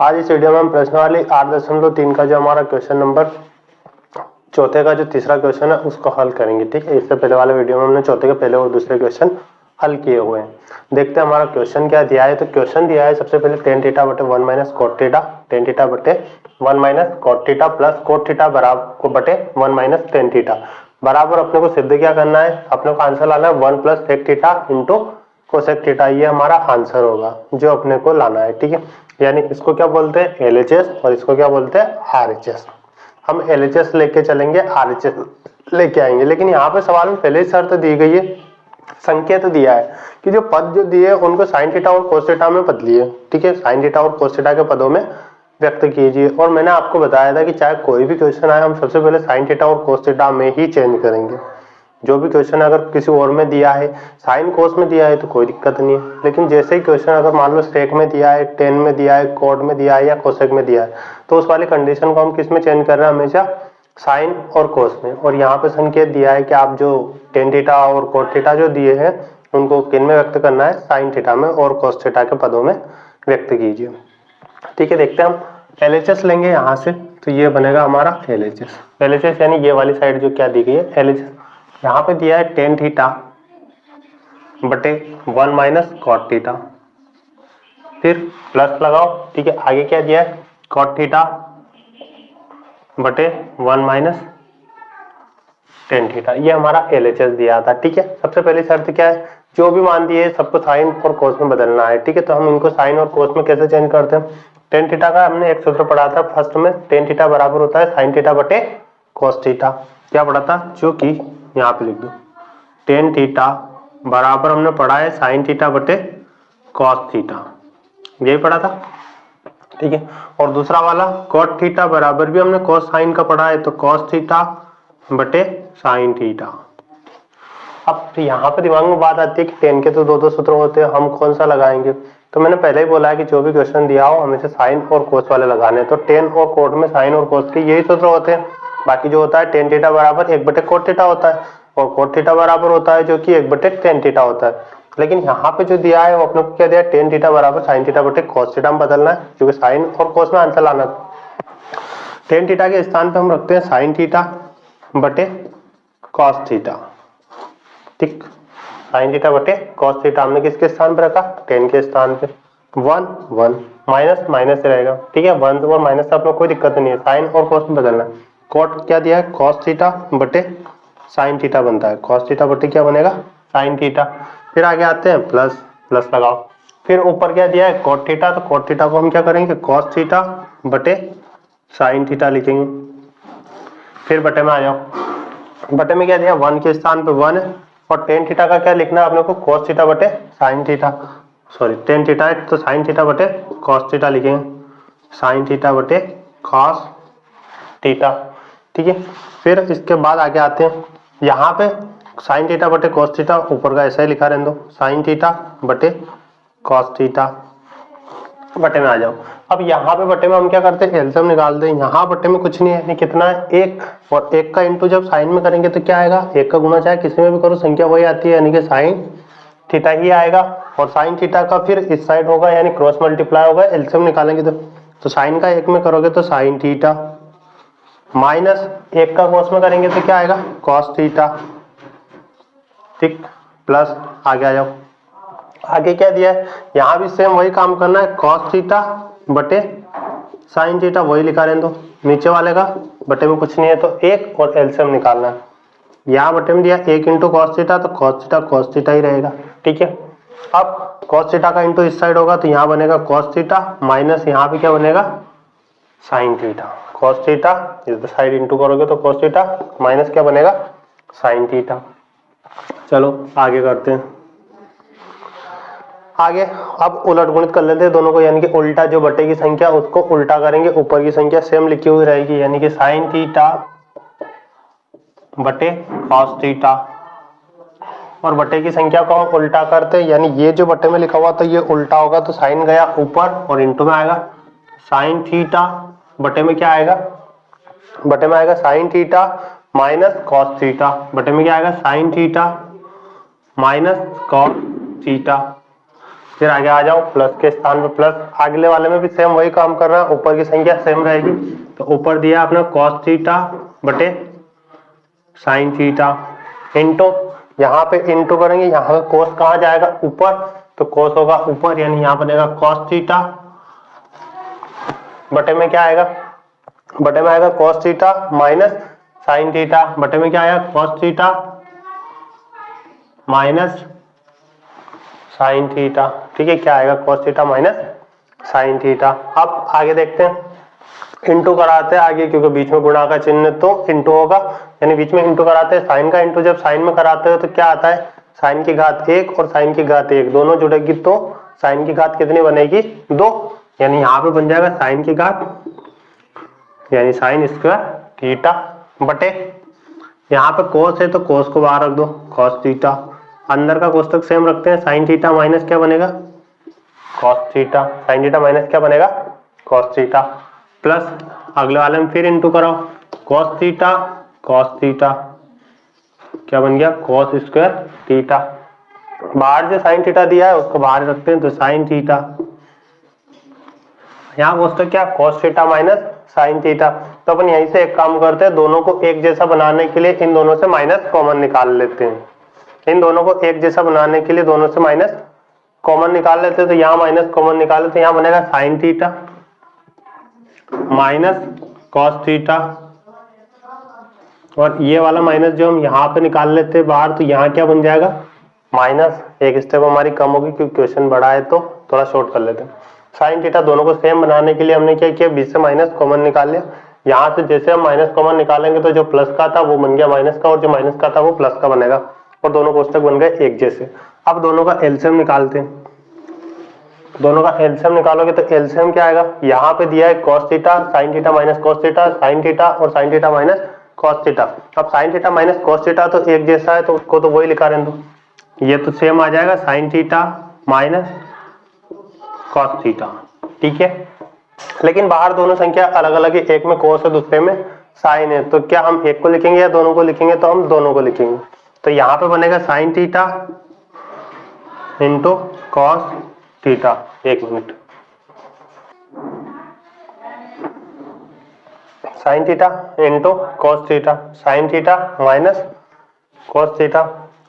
आज इस वीडियो में हम प्रश्नावली 8.3 का जो हमारा क्वेश्चन नंबर चौथे का जो तीसरा क्वेश्चन है उसको हल करेंगे। ठीक है, इससे पहले वाले वीडियो में हमने चौथे के पहले और दूसरे क्वेश्चन हल किए हुए हैं। देखते हैं हमारा क्वेश्चन क्या दिया है। तो क्वेश्चन दिया है सबसे पहले tan थीटा बटे 1 minus cot theta, tan theta बटे 1 minus cot theta plus cot theta बराबर बटे 1 माइनस tan थीटा बराबर अपने को सिद्ध क्या करना है, अपने को आंसर लाना है 1 plus sec theta into cosec theta. ये हमारा आंसर होगा जो अपने को लाना है। ठीक है, यानी इसको क्या बोलते हैं LHS और इसको क्या बोलते हैं RHS। हम LHS लेके चलेंगे, RHS लेके आएंगे। लेकिन यहाँ पे सवाल में पहले ही शर्त दी गई है, संकेत दिया है कि जो पद जो दिए उनको साइन थीटा और कोस थीटा में बदलिए। ठीक है, साइन थीटा और कोस थीटा के पदों में व्यक्त कीजिए। और मैंने आपको बताया था कि चाहे कोई भी क्वेश्चन आए हम सबसे पहले साइन थीटा और कोस थीटा में ही चेंज करेंगे। जो भी क्वेश्चन अगर किसी और में दिया है, साइन कोस में दिया है तो कोई दिक्कत नहीं है। लेकिन जैसे ही क्वेश्चन अगर मान लो सेक में दिया है, टेन में दिया है, कोट में दिया है या कोसेक में दिया है, तो उस वाली कंडीशन को हम किस में चेंज कर रहे हैं, हमेशा साइन और कोस में। और यहाँ पे संकेत दिया है कि आप जो टेन थीटा और कोट थीटा जो दिए हैं उनको किन में व्यक्त करना है, साइन थीटा में और कोस थीटा के पदों में व्यक्त कीजिए। ठीक है, देखते हैं हम LHS लेंगे यहाँ से, तो ये बनेगा हमारा LHS यानी ये वाली साइड जो क्या दी गई है LHS। यहाँ पे दिया है tan थीटा बटे 1 माइनस कॉट थीटा, फिर प्लस लगाओ। ठीक है, आगे क्या दिया है कॉट थीटा बटे 1 माइनस tan थीटा, ये हमारा LHS दिया था। ठीक है, सबसे पहली शर्त क्या है, जो भी मान दिए सबको साइन और कोस में बदलना है। ठीक है, तो हम इनको साइन और कोस में कैसे चेंज करते हैं। tan थीटा का हमने एक सूत्र पढ़ा था फर्स्ट में, tan थीटा बराबर होता है साइन थीटा बटे कोस थीटा। क्या पढ़ा था, जो कि यहाँ पे लिख दो, tan थीटा बराबर हमने पढ़ा है साइन थीटा बटे कॉस थीटा, यही पढ़ा था। ठीक है, और दूसरा वाला कॉट थीटा बराबर भी हमने कॉस साइन का पढ़ा है, तो कॉस थीटा बटे साइन थीटा। अब यहाँ पे दिमाग में बात आती है कि टेन के तो दो सूत्र होते हैं, हम कौन सा लगाएंगे। तो मैंने पहले ही बोला है कि जो भी क्वेश्चन दिया हो हमेशा साइन और कोस वाले लगाने। तो टेन और कोट में साइन और कोस के यही सूत्र होते हैं। बाकी जो होता है tan थीटा बराबर 1 बटे कोट थीटा होता है और कोट थीटा बराबर होता है जो कि 1 बटे tan थीटा होता है। लेकिन यहाँ पे जो दिया है वो अपने को क्या दिया है, tan थीटा बराबर साइन थीटा बटे कॉस थीटा में बदलना है, क्योंकि साइन और कोस में आंसर लाना। tan थीटा के स्थान पे हम रखते हैं साइन थीटा बटे कॉस थीटा। ठीक, साइन थीटा बटे कॉस थीटा हमने किसके स्थान पे रखा, tan के स्थान पे। 1 माइनस माइनस रहेगा। ठीक है, 1 और माइनस से अपने कोई दिक्कत नहीं है, साइन और कोस में बदलना है। कोट क्या दिया है, कॉस थीटा बटे साइन थीटा बनता है, कॉस थीटा बटे क्या बनेगा, साइन थीटा। फिर आगे आते हैं प्लस लगाओ। फिर ऊपर क्या दिया है कोट थीटा, तो कोट थीटा को हम क्या करेंगे, कॉस थीटा बटे साइन थीटा लिखेंगे। फिर बटे में आ जाओ, बटे में क्या दिया 1 के स्थान पे 1 है, और tan थीटा का क्या लिखना है अपने को, cos थीटा बटे sine theta, sorry tan theta है तो साइन थीटा बटे cos थीटा लिखेंगे, साइन थीटा बटे cos थीटा। ठीक है, फिर इसके बाद आगे आते हैं, यहाँ पे साइन थीटा बटे cos थीटा ऊपर का ऐसा ही लिखा रहने दो, साइन थीटा बटे cos थीटा। बटे में आ जाओ। अब यहाँ पे बटे में हम क्या करते हैं, एलसीएम निकालते हैं। यहाँ बटे में कुछ नहीं है, यानी कितना है 1, और 1 का इंटू जब साइन में करेंगे तो क्या आएगा, 1 का गुना चाहे किसी में भी करो संख्या वही आती है, यानी कि साइन थीटा ही आएगा। और साइन थीटा का फिर इस साइड होगा यानी क्रॉस मल्टीप्लाई होगा, एलसीएम निकालेंगे तो साइन का 1 में करोगे तो साइन थीटा, माइनस 1 का कॉस में करेंगे तो क्या आएगा, कॉस थीटा। ठीक, प्लस आगे आ जाओ। आगे क्या दिया है, यहाँ भी सेम वही काम करना है, cos थीटा बटे साइन थीटा वही लिखा रहने दो। नीचे वाले का बटे में कुछ नहीं है तो 1 और एलसीएम निकालना है। यहाँ बटे में दिया 1 इंटू कॉस थीटा, तो cos थीटा ही रहेगा। ठीक है, अब cos थीटा का इंटू इस साइड होगा तो यहाँ बनेगा cos थीटा, माइनस यहाँ पे क्या बनेगा साइन थीटा, cos थीटा इस साइड इंटू करोगे तो cos थीटा, माइनस क्या बनेगा साइन थीटा। चलो आगे करते हैं। आगे अब उलट गुणित कर लेते हैं दोनों को, यानी कि उल्टा जो बटे की संख्या उसको उल्टा करेंगे, ऊपर की संख्या सेम लिखी हुई रहेगी, यानी कि साइन थीटा बटे कॉस थीटा। और बटे की संख्या को हम उल्टा करते हैं, यानी ये जो बटे में लिखा हुआ तो ये उल्टा होगा, तो साइन गया ऊपर और इंटू में आएगा साइन थीटा, बटे में क्या आएगा, बटे में आएगा sign theta minus cos theta, बटे में क्या आएगा sign theta minus cos theta. फिर आगे आ जाओ, प्लस के स्थान पे प्लस, अगले वाले में भी सेम वही काम कर रहा है, ऊपर की संख्या सेम रहेगी। तो ऊपर दिया आपने cos थीटा बटे sin थीटा इंटू, यहाँ पे इंटू करेंगे, यहाँ पे cos कहाँ जाएगा ऊपर, तो cos होगा ऊपर, यानी यहाँ बनेगा cos थीटा बटे में क्या आएगा, बटे में आएगा cos theta minus sin theta, बटे में क्या आएगा cos theta minus sin theta. ठीक है, क्या आएगा cos theta minus sin theta. अब आगे देखते हैं, इंटू कराते हैं आगे, क्योंकि बीच में गुणा का चिन्ह तो इंटू होगा, यानी बीच में इंटू कराते हैं, साइन का इंटू जब साइन में कराते हो तो क्या आता है, साइन की घात 1 और साइन की घात 1 दोनों जुड़ेगी तो साइन की घात कितनी बनेगी 2, यानी यहाँ पे बन जाएगा साइन की घात यानी साइन स्क्वायर थीटा बटे, यहाँ पे कोस है तो कोस को बाहर रख दो, कॉस थीटा, अंदर का कोष्टक सेम रखते हैं, साइन थीटा माइनस क्या बनेगा cos theta, sine theta minus क्या बनेगा कॉस थीटा, प्लस अगले वाले में फिर इंटू कराओ, कॉस थीटा क्या बन गया कॉस स्क्वायर थीटा, बाहर जो साइन थीटा दिया है उसको बाहर रखते हैं तो साइन थीटा, यहाँ कोष्टक क्या cos theta minus sine theta. तो अपन यहीं से एक काम करते हैं, दोनों को एक जैसा बनाने के लिए इन दोनों से माइनस कॉमन निकाल लेते हैं, इन दोनों को एक जैसा बनाने के लिए दोनों से माइनस कॉमन निकाल लेते हैं, तो यहाँ माइनस कॉमन निकाले तो यहाँ बनेगा sine theta minus cos theta, और ये वाला माइनस जो हम यहाँ पे निकाल लेते हैं बाहर, तो यहाँ क्या बन जाएगा माइनस, एक स्टेप हमारी कम होगी क्योंकि क्वेश्चन बड़ा है तो थोड़ा शॉर्ट कर लेते हैं। साइन थीटा दोनों को सेम बनाने के लिए हमने क्या किया, बीच से माइनस कॉमन निकाल लिया, यहाँ से जैसे हम माइनस कॉमन निकालेंगे तो जो प्लस का था वो बन गया माइनस का, और जो माइनस का था वो प्लस का बनेगा, और दोनों कोष्टक बन गए एक जैसे। अब दोनों का एलसीएम निकालते हैं, दोनों का एलसीएम निकालोगे तो एलसीएम क्या आएगा, यहाँ पे दिया है cos theta sin theta minus cos theta sin theta और sin theta minus cos theta. अब sin theta minus cos theta तो एक जैसा है तो उसको तो वही लिखा रहने दो, ये तो सेम आ जाएगा sin theta minus cos theta. ठीक है, लेकिन बाहर दोनों संख्या अलग अलग है, एक में cos है दूसरे में sin है, तो क्या हम एक को लिखेंगे या दोनों को लिखेंगे, तो हम दोनों को लिखेंगे, तो यहाँ पे बनेगा sin theta into cos theta, एक minute, sine theta into cos theta, sine theta minus cos theta.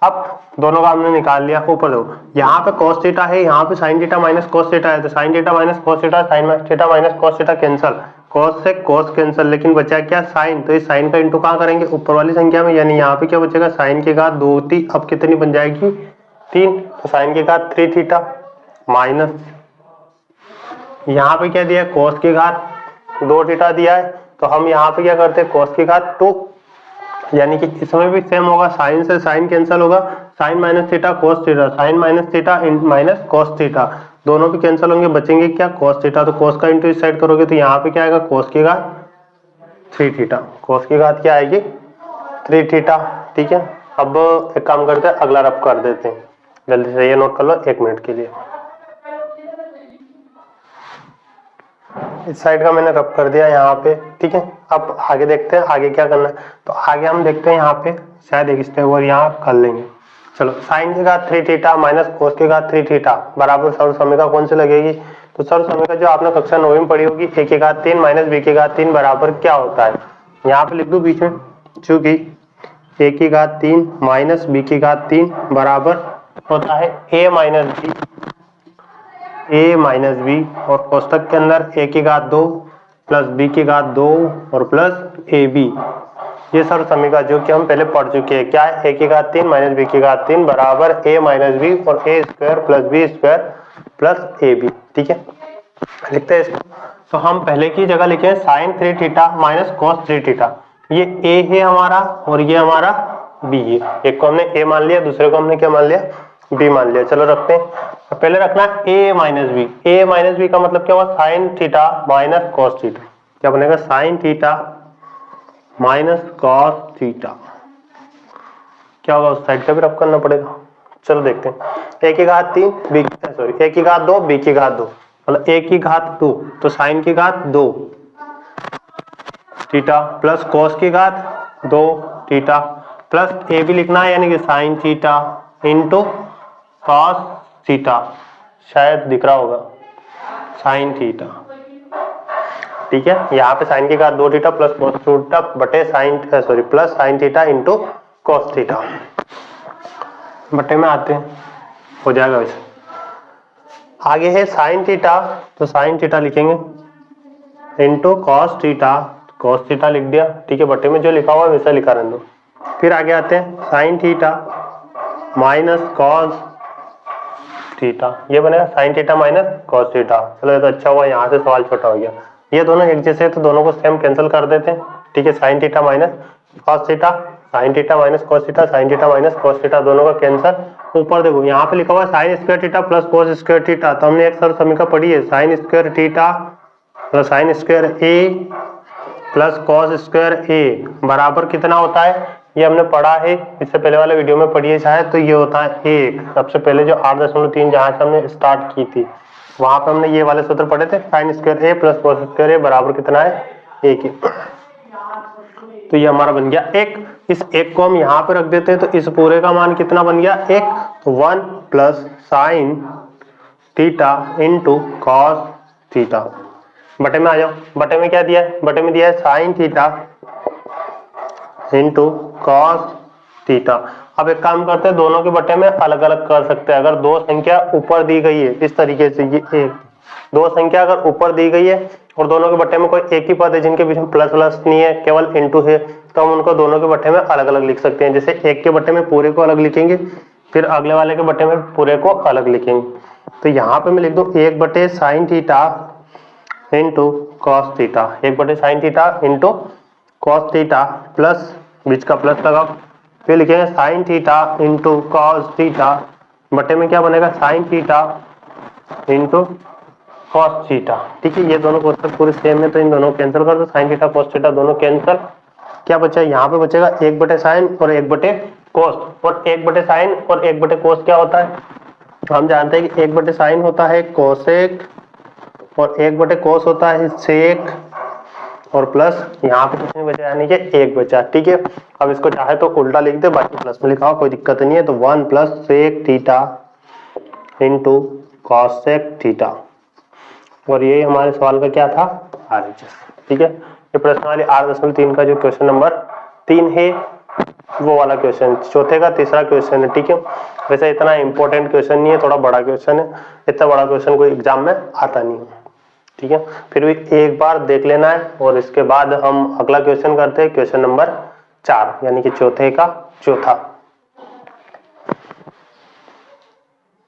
अब दोनों का हमने निकाल लिया, ऊपर दो, यहाँ पे कॉस थीटा है, यहाँ पे sign theta minus cos theta है, तो sign theta minus cos theta, sine theta minus cos theta cancel, cos से कॉस कैंसल, लेकिन बचा क्या साइन, तो इस साइन का इंटू कहाँ करेंगे ऊपर वाली संख्या में, यानी यहाँ पे क्या बचेगा साइन की घात 2 थी, अब कितनी बन जाएगी 3, तो साइन की घात 3 थीटा माइनस, यहाँ पे क्या दिया है कोस की घात 2 थीटा दिया है, तो हम यहाँ पे क्या करते हैं कोस की घात 2, यानी कि इसमें भी सेम होगा, साइन से साइन कैंसिल होगा, sine minus theta cos theta, sine minus theta minus cos theta, दोनों भी कैंसिल होंगे, बचेंगे क्या कोस थीटा, तो कोस का इंटू इस साइड करोगे तो यहाँ पे क्या आएगा कोस की घात 3 थीटा, कोस की घात क्या आएगी 3 थीटा। ठीक है, अब एक काम करते हैं अगला रफ कर देते हैं, जल्दी से ये नोट कर लो 1 मिनट के लिए, इस साइड का मैंने रब कर दिया यहाँ पे। ठीक है, अब आगे देखते हैं आगे क्या करना है, तो आगे हम देखते हैं यहाँ पे शायद एक स्टेप और यहाँ कर लेंगे। चलो, साइन की घात 3 थीटा माइनस कोस की घात 3 थीटा बराबर सर्वसमीका कौन सी लगेगी, तो सर्वसमीका जो आपने कक्षा 9 में पढ़ी होगी, a की घात 3 माइनस b की घात 3 बराबर क्या होता है, यहाँ पे लिख दो बीच में, चूंकि a की घात 3 माइनस b की घात 3 बराबर होता है a माइनस बी, और कोष्टक के अंदर a की घात 2 प्लस b की घात 2 और प्लस ab, ये सर्वसमीका जो कि हम पहले पढ़ चुके हैं, क्या है a की घात 3 माइनस b की घात 3 बराबर a माइनस बी और a square plus b square plus ab। ठीक है, लिखते हैं इसको, तो हम पहले की जगह लिखे sine 3 theta minus cos 3 theta, ये a है हमारा और ये हमारा b है, एक को हमने a मान लिया, दूसरे को हमने क्या मान लिया b मान लिया। चलो रखते हैं, पहले रखना a माइनस बी का मतलब क्या हुआ sign theta minus cos theta, क्या बनेगा sine theta minus cos theta, क्या होगा उस साइड का भी रफ करना पड़ेगा। चलो देखते हैं, a की घात 3 a की घात 2 b की घात 2, मतलब a की घात 2 तो साइन की घात 2 थीटा प्लस कॉस की घात 2 थीटा प्लस a भी लिखना है, यानी कि sign theta into cos theta, शायद दिख रहा होगा, साइन थीटा, ठीक है। यहाँ पे साइन के बाद 2 थीटा प्लस कॉस थीटा बटे plus sign theta into cos theta बटे में आते हैं, हो जाएगा वैसे। आगे है साइन थीटा, तो साइन थीटा लिखेंगे इंटू कॉस थीटा लिख दिया, ठीक है। बटे में जो लिखा हुआ है वैसा लिखा रहने दो। फिर आगे आते हैं sign theta minus cos theta, ये बनेगा sine theta minus cos theta. चलो ये तो अच्छा हुआ, यहाँ से सवाल छोटा हो गया। ये दोनों एक जैसे है तो दोनों को सेम कैंसिल कर देते हैं, ठीक है। Sign theta minus cos theta, sine theta minus cos theta, sine theta minus cos theta, दोनों का कैंसिल। ऊपर देखो यहाँ पे लिखा हुआ है sine square theta plus cos square theta, तो हमने एक सर समीकरण पढ़ी है, sine square theta plus sine square A plus cos square A बराबर कितना होता है, ये हमने पढ़ा है, इससे पहले वाले वीडियो में पढ़ी है शायद। तो ये होता है 1। सबसे पहले जो 8.3 जहां से हमने स्टार्ट की थी वहां पे हमने ये वाले सूत्र पढ़े थे, sign square A plus cos square A बराबर कितना है 1। तो ये हमारा बन गया 1। इस 1 को हम यहाँ पे रख देते हैं तो इस पूरे का मान कितना बन गया 1। तो 1 plus sign theta into cos theta, बटे में आ जाओ। बटे में क्या दिया है, बटे में दिया है sign theta into cos theta. अब एक काम करते हैं, दोनों के बटे में अलग अलग कर सकते हैं। अगर दो संख्या ऊपर दी गई है इस तरीके से, ये एक दो संख्या अगर ऊपर दी गई है और दोनों के बटे में कोई एक ही पद है जिनके बीच में प्लस प्लस नहीं है, केवल इंटू है, तो हम उनको दोनों के बटे में अलग अलग लिख सकते हैं। जैसे एक के बटे में पूरे को अलग लिखेंगे, फिर अगले वाले के बटे में पूरे को अलग लिखेंगे। तो यहाँ पे मैं लिख दूं 1 बटे sine theta into cos theta, 1 बटे sine theta into cos theta plus बीच का प्लस लगाओ, फिर लिखेंगे sine theta into cos theta बटे में क्या बनेगा sine theta into cos theta, ठीक है। ये दोनों क्वेश्चन पूरे सेम है तो इन दोनों कैंसिल कर दो, साइन थीटा कॉस थीटा दोनों कैंसिल। क्या बचा यहाँ पे बचेगा 1 बटे साइन और 1 बटे कोस, और 1 बटे साइन और 1 बटे कोस क्या होता है, हम जानते हैं कि 1 बटे साइन होता है कोसेक और 1 बटे कोस होता है सेक, और प्लस यहाँ पे कुछ नहीं बचा यानी कि 1 बचा, ठीक है। अब इसको चाहे तो उल्टा लिख दे, बाकी प्लस में लिखा हो कोई दिक्कत नहीं है। तो 1 plus sec theta into cosec theta, और ये हमारे सवाल का क्या था RHS, ठीक है। ये प्रश्न वाली 8.3 का जो क्वेश्चन नंबर 3 है वो वाला क्वेश्चन, चौथे का तीसरा क्वेश्चन है, ठीक है। वैसे इतना इंपॉर्टेंट क्वेश्चन नहीं है, थोड़ा बड़ा क्वेश्चन है, इतना बड़ा क्वेश्चन कोई एग्जाम में आता नहीं है, ठीक है। फिर भी एक बार देख लेना है और इसके बाद हम अगला क्वेश्चन करते हैं, क्वेश्चन नंबर 4 यानी कि चौथे का चौथा।